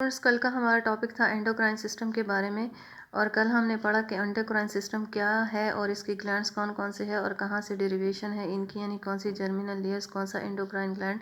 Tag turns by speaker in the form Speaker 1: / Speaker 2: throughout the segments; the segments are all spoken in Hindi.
Speaker 1: फ्रेंड्स, कल का हमारा टॉपिक था एंडोक्राइन सिस्टम के बारे में। और कल हमने पढ़ा कि एंडोक्राइन सिस्टम क्या है और इसकी ग्लैंड्स कौन कौन से है और कहाँ से डेरिवेशन है इनकी, यानी कौन सी जर्मिनल लेयर्स, कौन सा एंडोक्राइन ग्लैंड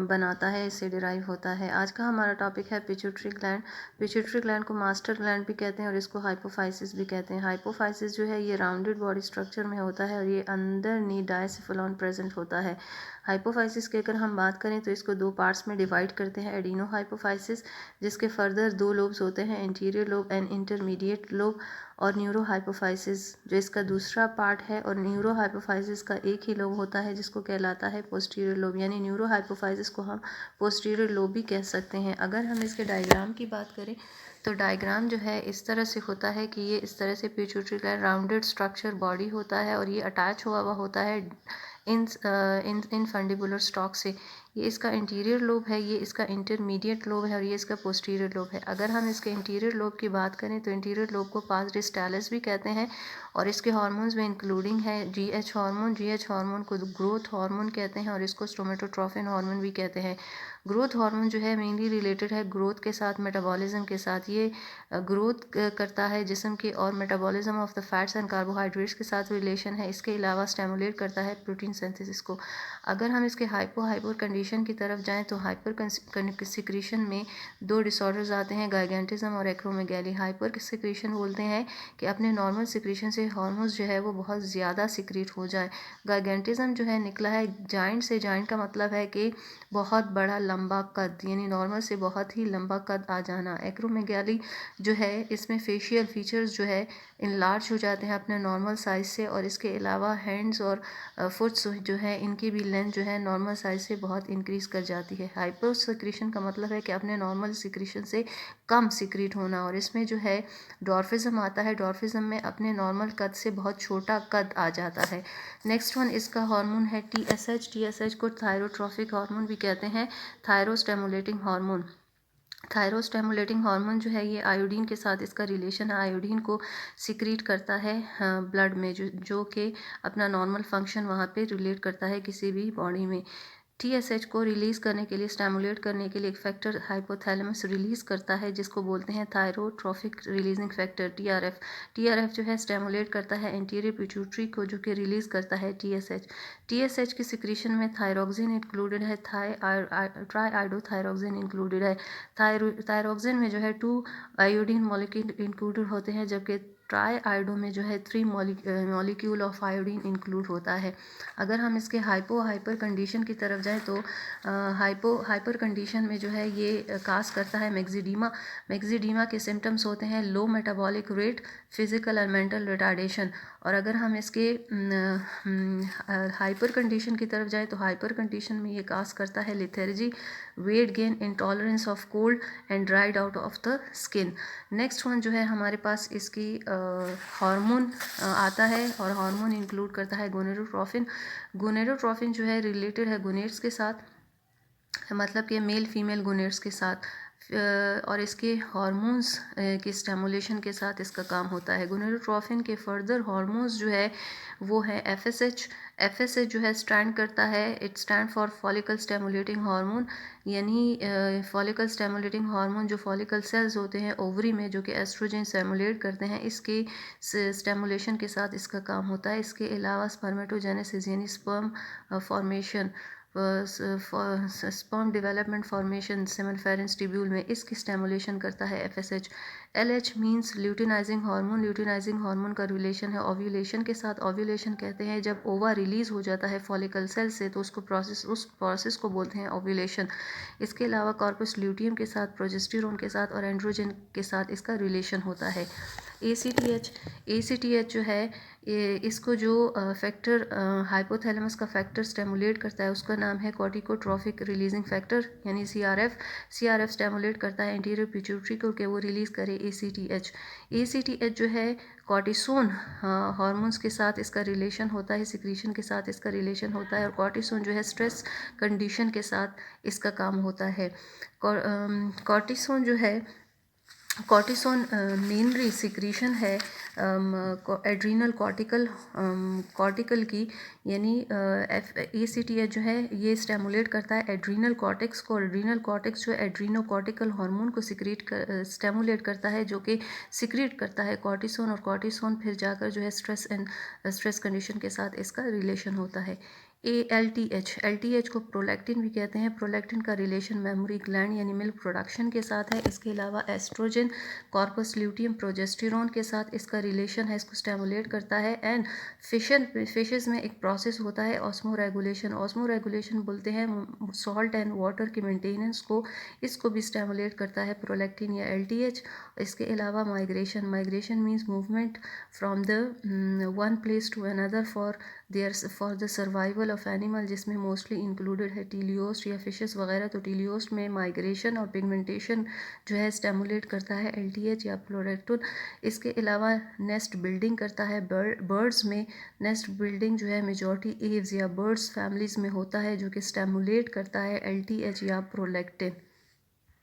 Speaker 1: बनाता है, इससे डिराइव होता है। आज का हमारा टॉपिक है पिट्यूटरी ग्लैंड। पिट्यूटरी ग्लैंड को मास्टर ग्लैंड भी कहते हैं और इसको हाइपोफाइसिस भी कहते हैं। हाइपोफाइसिस जो है ये राउंडेड बॉडी स्ट्रक्चर में होता है और ये अंदर नी डायसिफिलॉन प्रेजेंट होता है। हाइपोफाइसिस की अगर हम बात करें तो इसको दो पार्ट्स में डिवाइड करते हैं। एडिनो हाइपोफाइसिस, जिसके फर्दर दो लोब्स होते हैं, anterior lobe and intermediate lobe, और न्यूरो हाइपोफाइसिस जो इसका दूसरा पार्ट है। और न्यूरो हाइपोफाइसिस का एक ही लोब होता है जिसको कहलाता है पोस्टीरियर लोब, यानी न्यूरो हाइपोफाइसिस को हम पोस्टीरियर लोब भी कह सकते हैं। अगर हम इसके डायग्राम की बात करें तो डायग्राम जो है इस तरह से होता है कि ये इस तरह से pituitary gland rounded structure body होता है और ये अटैच हुआ हुआ होता है इन फंडिबुलर स्टॉक से। ये इसका इंटीरियर लोब है, ये इसका इंटरमीडिएट लोब है और ये इसका पोस्टीरियर लोब है। अगर हम इसके इंटीरियर लोब की बात करें तो इंटीरियर लोब को पास डिस्टालिस भी कहते हैं और इसके हार्मोन्स में इंक्लूडिंग है जीएच हार्मोन। जीएच हार्मोन को ग्रोथ हार्मोन कहते हैं और इसको स्टोमेटोट्रोफिन हार्मोन भी कहते हैं। ग्रोथ हार्मोन जो है मेनली रिलेटेड है ग्रोथ के साथ, मेटाबॉलिज्म के साथ। ये ग्रोथ करता है जिस्म के और metabolism of the fats and carbohydrates के साथ रिलेशन है। इसके अलावा स्टिमुलेट करता है प्रोटीन सिंथेसिस को। अगर हम इसके हाइपर कंडीशन की तरफ जाएं तो हाइपर सिक्रीशन में दो डिसऑर्डर्स आते हैं, गाइगेंटिज्म और एक्रोमेगैली। हाइपर सिक्रीशन बोलते हैं कि अपने नॉर्मल सिक्रीशन से हार्मोन्स जो है वो बहुत ज़्यादा सिक्रीट हो जाए। गाइगेंटिज्म जो है निकला है जाइंट से। जाइंट का मतलब है कि बहुत बड़ा लंबा कद, यानी नॉर्मल से बहुत ही लंबा कद आ जाना। एक्रोमेगैली जो है इसमें फेशियल फीचर्स जो है इनलार्ज हो जाते हैं अपने नॉर्मल साइज से। और इसके अलावा हैंड्स और फुट्स जो है इनकी भी लेंथ जो है नॉर्मल साइज से बहुत इंक्रीज कर जाती है। हाइपर सिक्रीशन का मतलब है कि अपने नॉर्मल सिक्रीशन से कम सिक्रीट होना। और इसमें जो है डॉर्फिज्म आता है। डॉर्फिज्म में अपने नॉर्मल कद से बहुत छोटा कद आ जाता है। नेक्स्ट वन इसका हार्मोन है टीएसएच। टीएसएच को थायरोट्रोफिक हार्मोन भी कहते हैं, थायरोस्टिमुलेटिंग हार्मोन। थायरोस्टिमुलेटिंग हार्मोन जो है ये आयोडीन के साथ इसका रिलेशन है। आयोडीन को सिक्रीट करता है ब्लड में, जो कि अपना नॉर्मल फंक्शन वहाँ पे रिलेट करता है किसी भी बॉडी में। टीएसएच को रिलीज़ करने के लिए, स्टिमुलेट करने के लिए एक फैक्टर हाइपोथैलेमस रिलीज़ करता है जिसको बोलते हैं थायरोट्रोफिक रिलीजिंग फैक्टर, टीआरएफ। टीआरएफ जो है स्टिमुलेट करता है एंटीरियर पिट्यूटरी को, जो कि रिलीज़ करता है टीएसएच। टीएसएच की सिक्रीशन में थायरोक्सिन इंक्लूडेड है, ट्राई आइडोथायरोक्सिन इंक्लूडेड है। थायरोक्सिन में जो है 2 आयोडीन मॉलिक्यूल इंक्लूडेड होते हैं, जबकि ट्राई आयोडो में जो है 3 मॉलिक्यूल ऑफ आयोडीन इंक्लूड होता है। अगर हम इसके हाइपर कंडीशन की तरफ जाएं तो हाइपर कंडीशन में जो है ये काज करता है मैक्सिडीमा। मैक्सिडीमा के सिम्टम्स होते हैं लो मेटाबॉलिक रेट, फिजिकल और मेंटल रिटार्डेशन। और अगर हम इसके हाइपर कंडीशन की तरफ जाएं तो हाइपर कंडीशन में ये काज करता है lethargy, weight gain, intolerance of cold and dried out of the skin. Next one जो है हमारे पास इसकी हार्मोन आता है और हार्मोन इंक्लूड करता है गोनेडोट्रोफिन। गोनेडोट्रोफिन जो है रिलेटेड है गोनेड्स के साथ, मतलब कि मेल फीमेल गोनेड्स के साथ। और इसके हार्मोन्स के स्टिमुलेशन के साथ इसका काम होता है। गोनेडोट्रोफिन के फर्दर हार्मोन्स जो है वो है एफएसएच। एफएसएच जो है स्टैंड करता है, it stand for follicle stimulating hormone, यानी फॉलिकल स्टिमुलेटिंग हार्मोन जो फॉलिकल सेल्स होते हैं ओवरी में, जो कि एस्ट्रोजन स्टिमुलेट करते हैं, इसके स्टिमुलेशन के साथ इसका काम होता है। इसके अलावा स्पर्मेटोजेनेसिस यानी sperm formation, sperm development formation seminiferous tubule में, इसकी स्टिमुलेशन करता है FSH. LH means luteinizing hormone. Luteinizing hormone का रिलेशन है ओव्यूलेशन के साथ। ओव्यूलेशन कहते हैं जब ओवा रिलीज हो जाता है फॉलिकल सेल से तो उस प्रोसेस को बोलते हैं ओव्यूलेशन। इसके अलावा कॉर्पस ल्यूटियम के साथ, प्रोजेस्टेरोन के साथ और एंड्रोजन के साथ इसका रिलेशन होता है। एसीटीएच जो है इसको जो फैक्टर हाइपोथैलेमस का फैक्टर स्टिमुलेट करता है उसका नाम है कॉर्टिकोट्रोफिक रिलीजिंग फैक्टर, यानी सीआरएफ। सीआरएफ स्टिमुलेट करता है एंटीरियर पिट्यूटरी को कि वो रिलीज करे एसीटीएच। एसीटीएच जो है कॉर्टिसोन हार्मोन्स के साथ इसका रिलेशन होता है, सिक्रीशन के साथ इसका रिलेशन होता है। और कॉर्टिसोन जो है स्ट्रेस कंडीशन के साथ इसका काम होता है। कॉर्टिसोन जो है कॉर्टिसोन मेनली सिक्रीशन है एड्रीनल कॉर्टिकल की, यानी ACTH जो है ये स्टेमुलेट करता है एड्रीनल कॉर्टेक्स को। एड्रीनल कॉर्टेक्स जो है एड्रीनोकॉर्टिकल हार्मोन को स्टेमुलेट करता है, जो कि सिक्रीट करता है कॉर्टिसोन, और कॉर्टिसोन फिर जाकर जो है स्ट्रेस कंडीशन के साथ इसका रिलेशन होता है। LTH को प्रोलैक्टिन भी कहते हैं। प्रोलैक्टिन का रिलेशन मेमोरी ग्लैंड यानी मिल्क प्रोडक्शन के साथ है। इसके अलावा एस्ट्रोजन, कॉर्पस ल्यूटियम, प्रोजेस्टेरोन के साथ इसका रिलेशन है, इसको स्टेमुलेट करता है। एंड फिशेस में एक प्रोसेस होता है ऑस्मोरेगुलेशन। ऑस्मोरेगुलेशन बोलते हैं सॉल्ट एंड वाटर के मेंटेनेंस को, इसको भी स्टेमुलेट करता है प्रोलैक्टिन या LTH। इसके अलावा migration means movement from the one place to another for the survival of animal, जिसमें मोस्टली इंक्लूडेड है टीलियोस्ट या फिशेस वगैरह। तो टीलियोस्ट में माइग्रेशन और पिगमेंटेशन जो है स्टेमुलेट करता है LTH या प्रोलैक्टिन। इसके अलावा नेस्ट बिल्डिंग करता है बर्ड्स में। नेस्ट बिल्डिंग जो है मेजॉरिटी एव्स या बर्ड्स फैमिलीज में होता है, जो कि स्टेमुलेट करता है LTH या प्रोलैक्टिन।